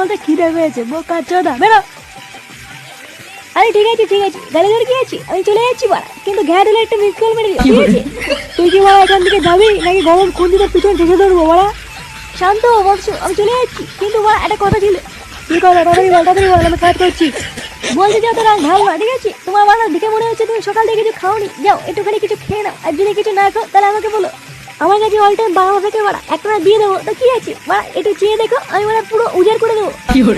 বলতে খিদে পেয়েছে, বোকা চোদা বেরো। আরে ঠিক আছে গাড়ি ধরে কি আছি, আমি চলে যাচ্ছি বাড়া, কিন্তু ঘ্যাট হলে একটা মিস কল মেরে দিও, ঠিক আছে? তুই কি বাড়া এখান থেকে যাবি নাকি গরম খুঁজিতে পিছনে ঢেকে ধরবো বাড়া? শান্ত বৎস, আমি চলে যাচ্ছি, কিন্তু বাড়া একটা কথা ছিল। কি কথা? তাড়াতাড়ি বল, আমি কাজ করছি। বলতে যাও তো রাগ ভালো না, ঠিক আছে? তোমার বাড়া দেখে মনে হচ্ছে তুমি সকাল থেকে কিছু খাওনি, যাও একটুখানি কিছু খেয়ে নাও, আর যদি কিছু না খাও তাহলে আমাকে বলো, আমার কাছে অল টাইম 12 থেকে বাড়া একটা দিয়ে দেবো, তো কি আছে বাড়া, একটু চেয়ে দেখো, আমি মানে পুরো উজাড় করে দেবো।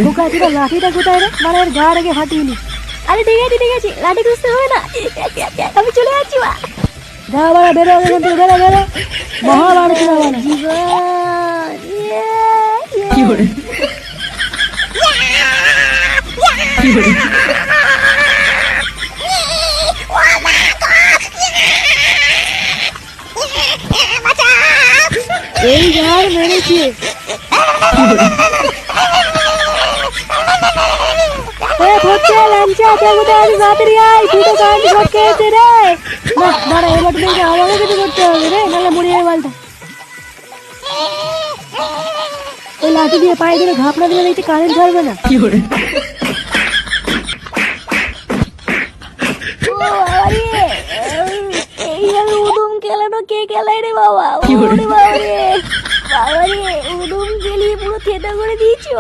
বোকা ছিল, লাঠিটা কোথায় রে, মানে এর গা রেখে ফাটিয়ে নি। আরে ঠিক আছে লাঠি খুঁজতে হবে না, আমি চলে যাচ্ছি বা। যা বাড়া বেরো এখান থেকে, বেরো মহা বাড়া ছিল বাড়া জীবন। এই ঝাড় মেরেছে। আমাকে কিছু করতে হবে রে, নাহলে মরে যাবে বালটা। ওই লাঠি দিয়ে পায়ে দিলে ঘাপড়া দিলে দেখতে কারেন্ট ছাড়বে না। এইভাবে উদুম খেলানো কে খেলায় রে বাবা? বাবা রে উদুম খেলিয়ে পুরো থেতা করে দিয়েছি।